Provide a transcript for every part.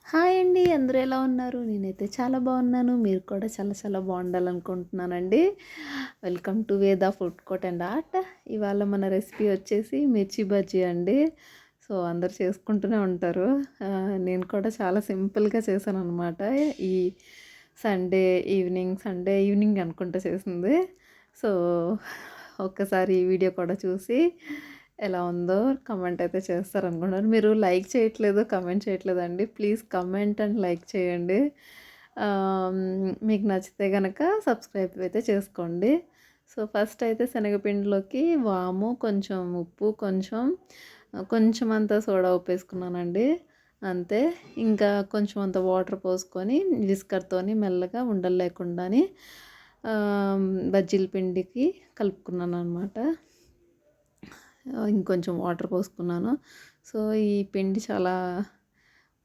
Hi అండి. అందరూ ఎలా ఉన్నారు? నేనైతే చాలా బాగున్నాను. మీరు కూడా చాలా చాలా బాగుండాలనుకుంటున్నానండి. వెల్కమ్ టు వేద ఫుడ్ కోర్ట్ అండ్ ఆర్ట్. ఇవాళ మన రెసిపీ వచ్చేసి మిర్చి బజ్జీ అండి. సో అందరూ చేసుకుంటూనే ఉంటారు. నేను కూడా చాలా సింపుల్గా చేశాను అనమాట. ఈ సండే ఈవినింగ్ అనుకుంటా చేసింది. సో ఒక్కసారి ఈ వీడియో కూడా చూసి ఎలా ఉందో కమెంట్ అయితే చేస్తారనుకుంటున్నాను. మీరు లైక్ చేయట్లేదు, కమెంట్ చేయట్లేదండి. ప్లీజ్ కమెంట్ అండ్ లైక్ చేయండి. మీకు నచ్చితే కనుక సబ్స్క్రైబ్ అయితే చేసుకోండి. సో ఫస్ట్ అయితే శనగపిండిలోకి వాము, కొంచెం ఉప్పు, కొంచెం అంత సోడా ఉప్పు వేసుకున్నానండి. అంతే. ఇంకా కొంచెం అంత వాటర్ పోసుకొని విస్కర్తోని మెల్లగా ఉండలు లేకుండాని బజ్జీల పిండికి కలుపుకున్నాను అనమాట. ఇంకొంచెం వాటర్ పోసుకున్నాను. సో ఈ పిండి చాలా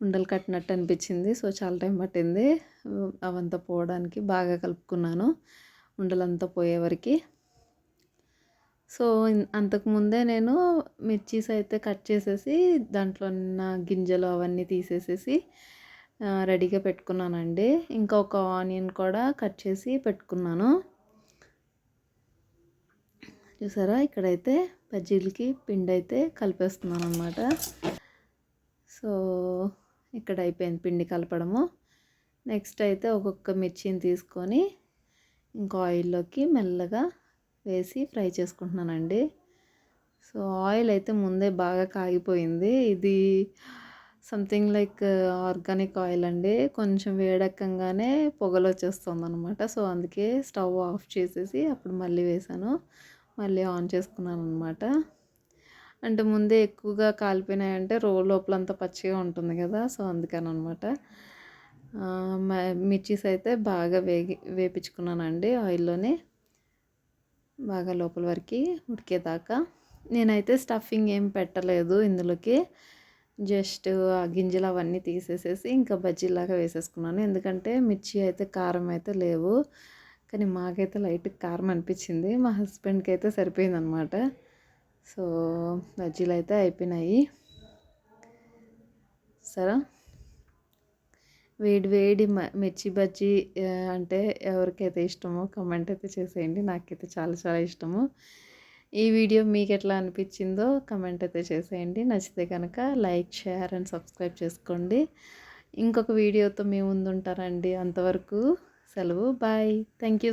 ఉండలు కట్టినట్టు అనిపించింది. సో చాలా టైం పట్టింది అవంతా పోవడానికి. బాగా కలుపుకున్నాను ఉండలంతా పోయేవరకు. సో అంతకుముందే నేను మిర్చీస్ అయితే కట్ చేసేసి దాంట్లో ఉన్న గింజలు అవన్నీ తీసేసేసి రెడీగా పెట్టుకున్నానండి. ఇంకా ఒక ఆనియన్ కూడా కట్ చేసి పెట్టుకున్నాను. చూసారా, ఇక్కడైతే బజ్జీలకి పిండి అయితే కలిపేస్తున్నాను అనమాట. సో ఇక్కడ అయిపోయింది పిండి కలపడము. నెక్స్ట్ అయితే ఒక్కొక్క మిర్చిని తీసుకొని ఇంకా ఆయిల్లోకి మెల్లగా వేసి ఫ్రై చేసుకుంటున్నానండి. సో ఆయిల్ అయితే ముందే బాగా కాగిపోయింది. ఇది సంథింగ్ లైక్ ఆర్గానిక్ ఆయిల్ అండి. కొంచెం వేడెక్కగానే పొగలు వచ్చేస్తుంది అనమాట. సో అందుకే స్టవ్ ఆఫ్ చేసేసి అప్పుడు మళ్ళీ వేసాను, మళ్ళీ ఆన్ చేసుకున్నాను అనమాట. అంటే ముందే ఎక్కువగా కాలిపోయినాయంటే లోపలంతా పచ్చిగా ఉంటుంది కదా. సో అందుకని అనమాట. మిర్చీస్ అయితే బాగా వేపించుకున్నానండి ఆయిల్లోనే, బాగా లోపల వరకు ఉడికేదాకా. నేనైతే స్టఫింగ్ ఏం పెట్టలేదు ఇందులోకి. జస్ట్ ఆ గింజలు అవన్నీ తీసేసేసి ఇంకా బజ్జీలాగా వేసేసుకున్నాను. ఎందుకంటే మిర్చి అయితే కారం అయితే లేవు, కానీ మాకైతే లైట్ కారం అనిపించింది. మా హస్బెండ్కి అయితే సరిపోయిందనమాట. సో బజ్జీలు అయితే అయిపోయినాయి. సరే, వేడి వేడి మిర్చి బజ్జీ అంటే ఎవరికైతే ఇష్టమో కమెంట్ అయితే చేసేయండి. నాకైతే చాలా చాలా ఇష్టము. ఈ వీడియో మీకు ఎట్లా అనిపించిందో కమెంట్ అయితే చేసేయండి. నచ్చితే కనుక లైక్, షేర్ అండ్ సబ్స్క్రైబ్ చేసుకోండి. ఇంకొక వీడియోతో మీ ముందు ఉంటారండి. అంతవరకు సెలవు. బాయ్. Thank you.